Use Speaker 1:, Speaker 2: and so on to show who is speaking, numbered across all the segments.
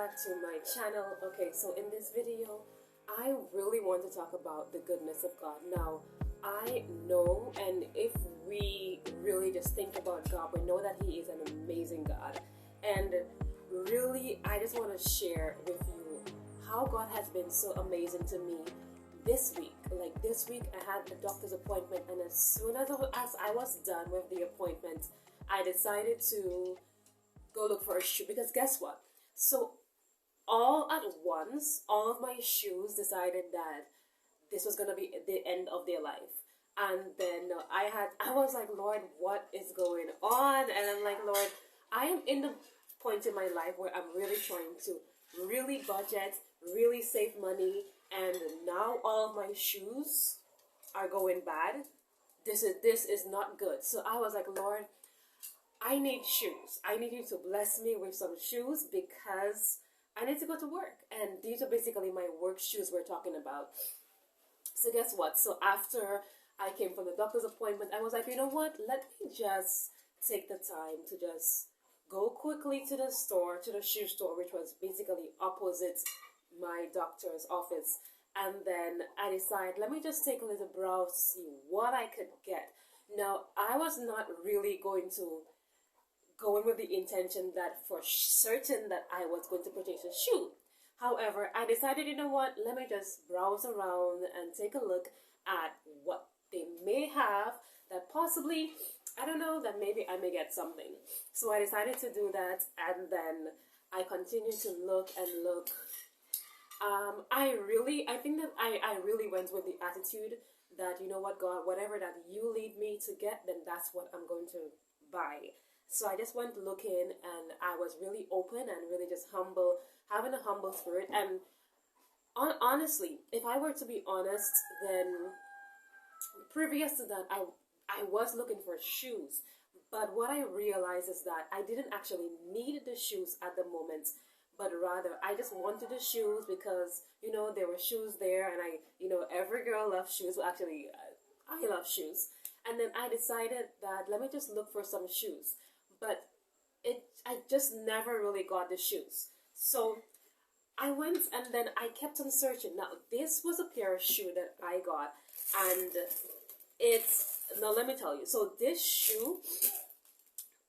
Speaker 1: back to my channel. Okay, so in this video, I really want to talk about the goodness of God. Now, I know, and if we really just think about God, we know that He is an amazing God. And really, I just want to share with you how God has been so amazing to me this week. Like this week, I had a doctor's appointment, and as soon as I was done with the appointment, I decided to go look for a shoe, because guess what? So all at once, all of my shoes decided that this was gonna be the end of their life. And then I was like, Lord, what is going on? And I'm like, Lord, I am in the point in my life where I'm really trying to really budget, really save money, and now all of my shoes are going bad. This is not good. So I was like, Lord, I need shoes. I need you to bless me with some shoes because I need to go to work. And these are basically my work shoes we're talking about. So guess what? So after I came from the doctor's appointment, I was like, you know what? Let me just take the time to just go quickly to the store, to the shoe store, which was basically opposite my doctor's office. And then I decided, let me just take a little browse to see what I could get. Now, I was not really going in with the intention that for certain that I was going to purchase a shoe. However, I decided, you know what, let me just browse around and take a look at what they may have that possibly, I don't know, that maybe I may get something. So I decided to do that, and then I continued to look and look. I think that I really went with the attitude that, you know what, God, whatever that you lead me to get, then that's what I'm going to buy. So I just went looking, and I was really open and really just humble, having a humble spirit. And honestly, if I were to be honest, then previous to that, I was looking for shoes. But what I realized is that I didn't actually need the shoes at the moment, but rather I just wanted the shoes because, you know, there were shoes there, and every girl loves shoes. Well, actually, I love shoes. And then I decided that let me just look for some shoes. But I just never really got the shoes. So I went, and then I kept on searching. Now, this was a pair of shoe that I got, and now let me tell you. So this shoe,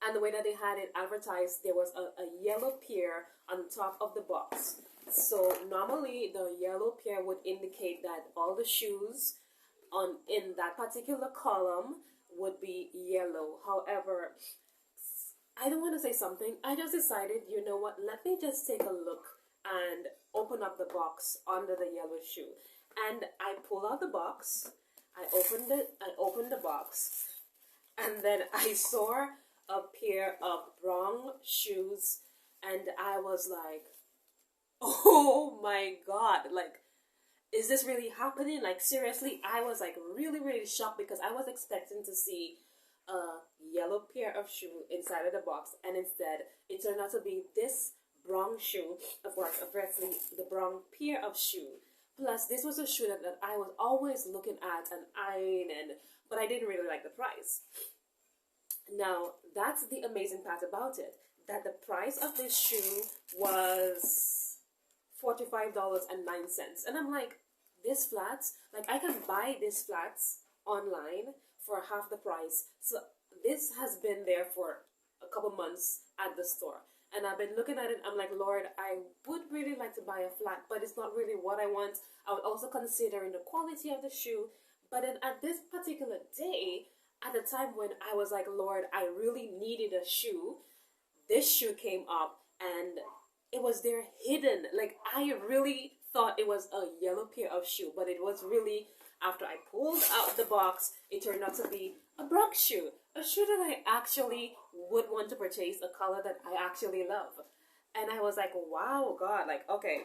Speaker 1: and the way that they had it advertised, there was a yellow pair on top of the box. So normally the yellow pair would indicate that all the shoes in that particular column would be yellow. However, I don't want to say something. I just decided, you know what, let me just take a look and open up the box under the yellow shoe. And I pull out the box. I opened the box, and then I saw a pair of brown shoes, and I was like, oh my God, like, is this really happening? Like, seriously, I was like really, really shocked because I was expecting to see a yellow pair of shoe inside of the box, and instead it turned out to be this brown shoe, of course, obviously the brown pair of shoe. Plus, this was a shoe that I was always looking at and eyeing, but I didn't really like the price. Now, that's the amazing part about it, that the price of this shoe was $45.09. And I'm like, this flats, like I can buy this flats online for half the price. So this has been there for a couple months at the store. And I've been looking at it. I'm like, Lord, I would really like to buy a flat, but it's not really what I want. I would also consider the quality of the shoe. But then at this particular day, at the time when I was like, Lord, I really needed a shoe, this shoe came up, and it was there hidden. Like, I really thought it was a yellow pair of shoe, but it was really, after I pulled out the box, it turned out to be a brown shoe. A shoe that I actually would want to purchase, a color that I actually love. And I was like, wow, God, like, okay.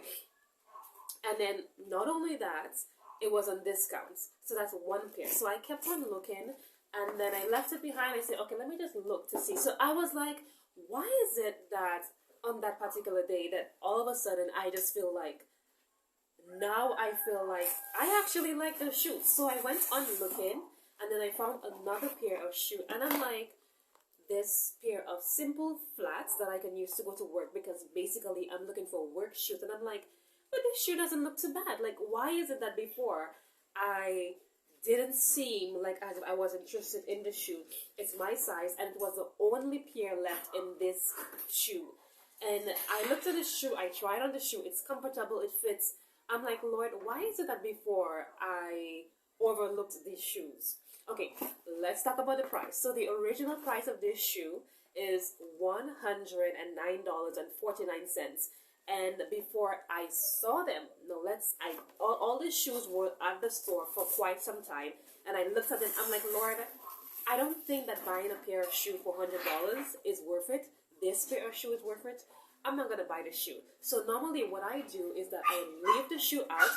Speaker 1: And then not only that, it was on discount. So that's one pair. So I kept on looking, and then I left it behind. I said, okay, let me just look to see. So I was like, why is it that on that particular day that all of a sudden I just feel like, now I feel like I actually like the shoes. So I went on looking, and then I found another pair of shoes, and I'm like, this pair of simple flats that I can use to go to work, because basically I'm looking for work shoes, and I'm like, but this shoe doesn't look too bad. Like, why is it that before I didn't seem like as if I was interested in the shoe? It's my size, and it was the only pair left in this shoe. And I looked at the shoe, I tried on the shoe, it's comfortable, it fits. I'm like, Lord, why is it that before I overlooked these shoes? Okay, let's talk about the price. So the original price of this shoe is $109.49. And before I saw them, all the shoes were at the store for quite some time. And I looked at them, I'm like, Lord, I don't think that buying a pair of shoes for $100 is worth it. This pair of shoe is worth it. I'm not gonna buy the shoe. So normally what I do is that I leave the shoe out,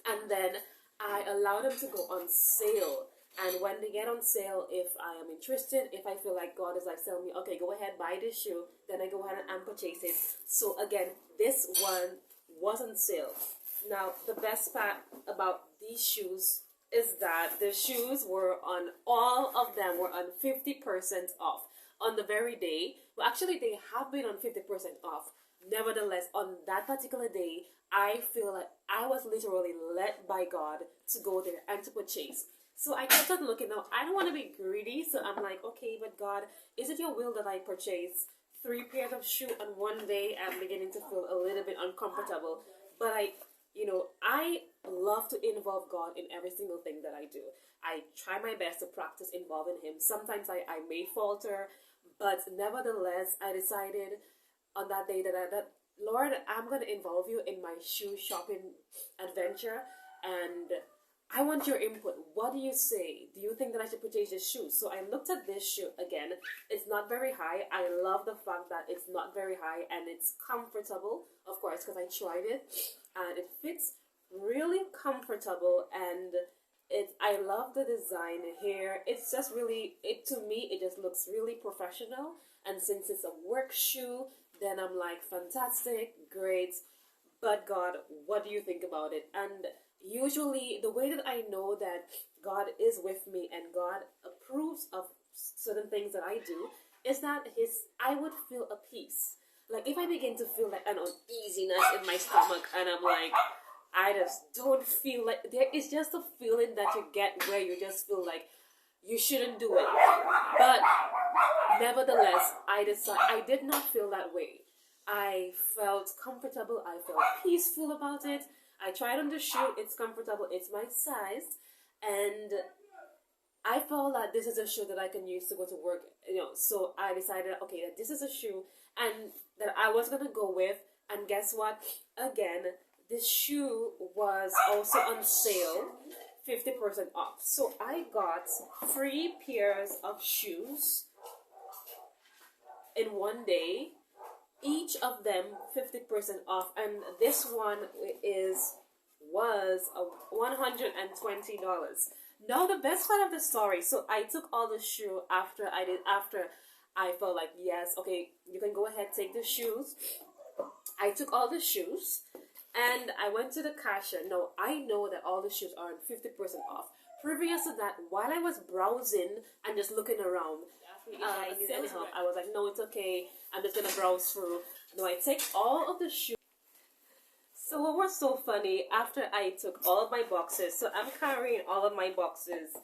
Speaker 1: and then I allow them to go on sale. And when they get on sale, if I am interested, if I feel like God is like telling me, okay, go ahead, buy this shoe, then I go ahead and purchase it. So again, this one was on sale. Now, the best part about these shoes is that the shoes were on, all of them were on 50% off on the very day. Well, actually, they have been on 50% off. Nevertheless, on that particular day, I feel like I was literally led by God to go there and to purchase. So I kept on looking. Now, I don't want to be greedy, so I'm like, okay, but God, is it your will that I purchase 3 pairs of shoes on one day? I'm beginning to feel a little bit uncomfortable. But I love to involve God in every single thing that I do. I try my best to practice involving Him. Sometimes I may falter, but nevertheless, I decided on that day that Lord, I'm going to involve you in my shoe shopping adventure, and I want your input. What do you say? Do you think that I should purchase this shoe? So I looked at this shoe again. It's not very high. I love the fact that it's not very high and it's comfortable, of course, because I tried it, and it fits really comfortable, and I love the design here. It's just really, to me, it just looks really professional. And since it's a work shoe, then I'm like, fantastic, great. But God, what do you think about it? And usually the way that I know that God is with me and God approves of certain things that I do is that I would feel a peace. Like if I begin to feel like an uneasiness in my stomach, and I'm like, I just don't feel like, there is just a feeling that you get where you just feel like you shouldn't do it. But nevertheless, I did not feel that way. I felt comfortable. I felt peaceful about it. I tried on the shoe. It's comfortable. It's my size. And I felt that this is a shoe that I can use to go to work. So I decided, okay, that this is a shoe and that I was going to go with. And guess what? Again, this shoe was also on sale, 50% off. So I got 3 pairs of shoes in one day, each of them 50% off, and this one was $120. Now the best part of the story, so I took all the shoe after I felt like, yes, okay, you can go ahead, take the shoes. I took all the shoes and I went to the cashier. Now I know that all the shoes are 50% off. Previous to that, while I was browsing and just looking around, I needed any help. I was like, no, it's okay. I'm just gonna browse through. No, I take all of the shoes. So what was so funny, after I took all of my boxes, so I'm carrying all of my boxes.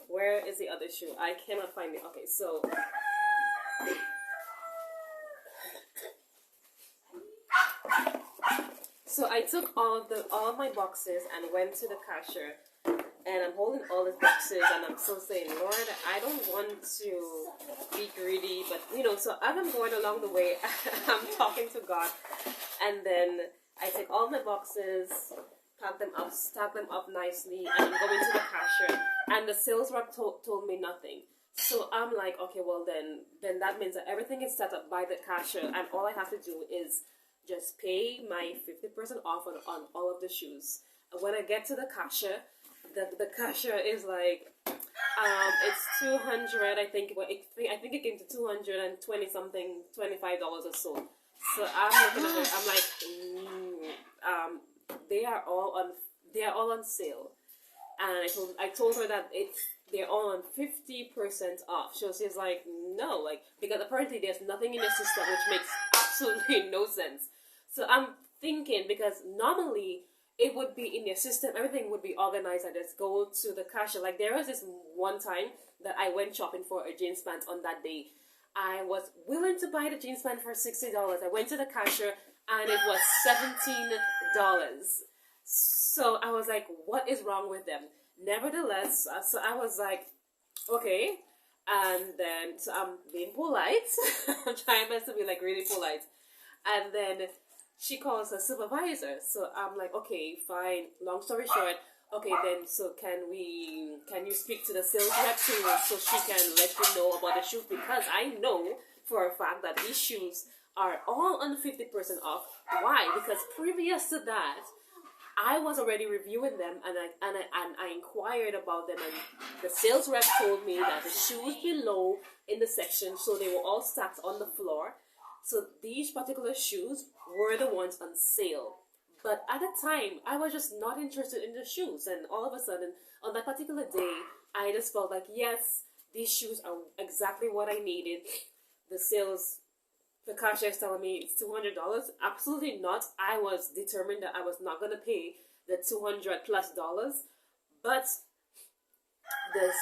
Speaker 1: Where is the other shoe? I cannot find it. Okay, so I took all of my boxes and went to the cashier. And I'm holding all these boxes, and I'm still saying, Lord, I don't want to be greedy, but so as I'm going along the way, I'm talking to God, and then I take all my boxes, stack them up nicely, and I'm going to the cashier, and the sales rep told me nothing. So I'm like, okay, well then that means that everything is set up by the cashier, and all I have to do is just pay my 50% off on all of the shoes. And when I get to the cashier, the cashier is like, it's $200. I think it came to $220 something, $25 or so. So I'm looking at it. I'm like, they are all on sale. And I told her that they're all on 50% off. So she's like, no, like, because apparently there's nothing in the system, which makes absolutely no sense. So I'm thinking, because normally it would be in your system, everything would be organized. I just go to the cashier. Like, there was this one time that I went shopping for a jeans pant on that day. I was willing to buy the jeans pant for $60. I went to the cashier and it was $17. So I was like, what is wrong with them? Nevertheless, so I was like, okay. And then, so I'm being polite. I'm trying my best to be like really polite. And then she calls her supervisor. So I'm like, okay, fine. Long story short, okay, then, so can you speak to the sales rep too, so she can let you know about the shoes? Because I know for a fact that these shoes are all on 50% off. Why? Because previous to that, I was already reviewing them, and I inquired about them, and the sales rep told me that the shoes below in the section, so they were all stacked on the floor. So these particular shoes were the ones on sale. But at the time, I was just not interested in the shoes, and all of a sudden, on that particular day, I just felt like, yes, these shoes are exactly what I needed. The cashier is telling me it's $200. Absolutely not. I was determined that I was not going to pay the $200 plus. But the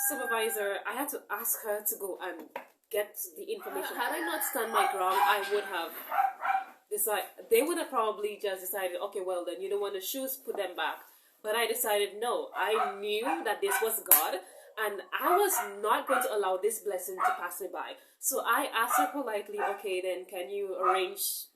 Speaker 1: supervisor, I had to ask her to go and get the information. Had I not stand my ground, I would have decided, they would have probably just decided, okay, well then, you don't want the shoes, put them back. But I decided, no, I knew that this was God, and I was not going to allow this blessing to pass me by. So I asked her politely, okay, then can you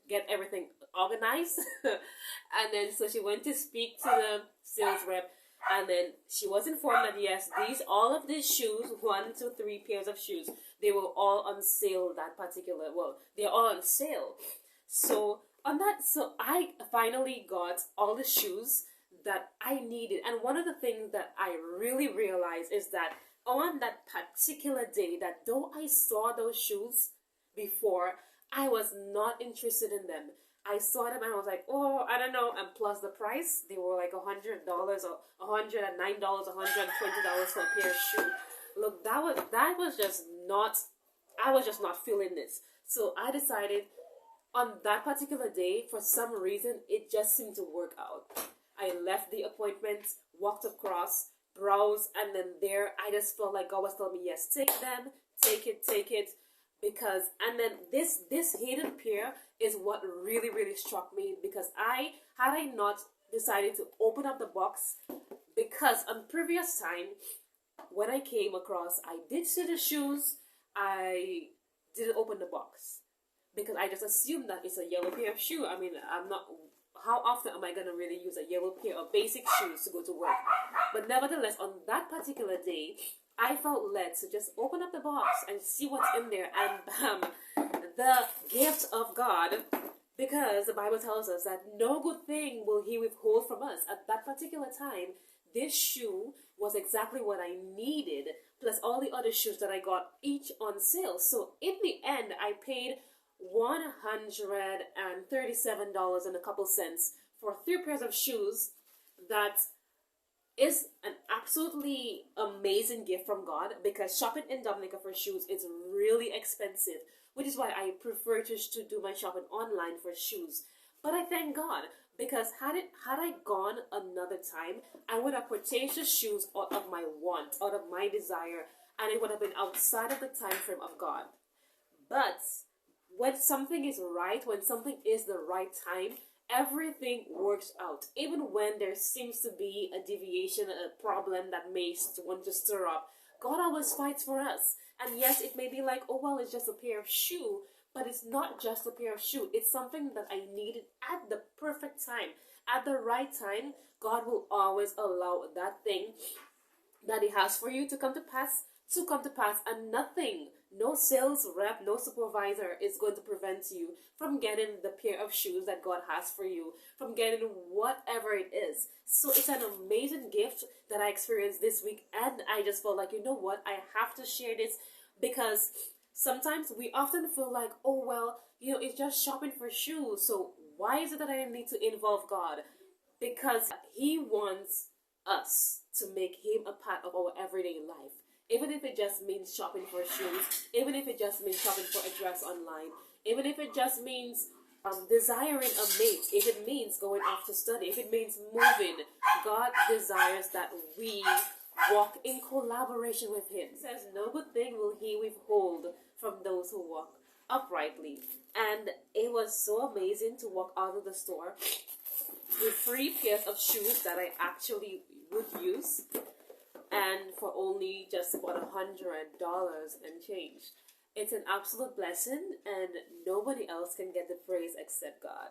Speaker 1: get everything organized? And then, so she went to speak to the sales rep, and then she was informed that yes, all of these shoes, 1 to 3 pairs of shoes, they were all on sale they're all on sale. So I finally got all the shoes that I needed. And one of the things that I really realized is that on that particular day, that though I saw those shoes before, I was not interested in them. I saw them and I was like, oh, I don't know. And plus the price, they were like $100 or $109, $120 for a pair of shoes. Look, that was just not, I was just not feeling this. So I decided on that particular day, for some reason, it just seemed to work out. I left the appointment, walked across, browsed, and then there, I just felt like God was telling me, yes, take them, take it. Because, and then this hidden pair is what really, really struck me, because had I not decided to open up the box, because on previous time, when I came across, I did see the shoes, I didn't open the box, because I just assumed that it's a yellow pair of shoe. I mean, how often am I going to really use a yellow pair of basic shoes to go to work? But nevertheless, on that particular day, I felt led to just open up the box and see what's in there, and bam, the gift of God, because the Bible tells us that no good thing will He withhold from us. At that particular time, this shoe was exactly what I needed, plus all the other shoes that I got, each on sale. So in the end, I paid $137 and a couple cents for 3 pairs of shoes. That is an absolutely amazing gift from God, because shopping in Dominica for shoes is really expensive, which is why I prefer to do my shopping online for shoes. But I thank God, because had I gone another time, I would have purchased the shoes out of my want, out of my desire, and it would have been outside of the time frame of God. But when something is right, when something is the right time, everything works out. Even when there seems to be a deviation, a problem that may want to stir up, God always fights for us. And yes, it may be like, oh, well, it's just a pair of shoe, but it's not just a pair of shoe. It's something that I needed at the perfect time. At the right time, God will always allow that thing that He has for you to come to pass, and nothing, no sales rep, no supervisor is going to prevent you from getting the pair of shoes that God has for you, from getting whatever it is. So it's an amazing gift that I experienced this week, and I just felt like, you know what, I have to share this, because sometimes we often feel like, oh, well, it's just shopping for shoes, so why is it that I need to involve God? Because He wants us to make him a part of our everyday life. Even if it just means shopping for shoes, even if it just means shopping for a dress online, even if it just means desiring a mate, if it means going off to study, if it means moving, God desires that we walk in collaboration with him. He says, no good thing will he withhold from those who walk uprightly. And it was so amazing to walk out of the store with 3 pairs of shoes that I actually would use, and for only just about $100 and change. It's an absolute blessing, and nobody else can get the praise except God.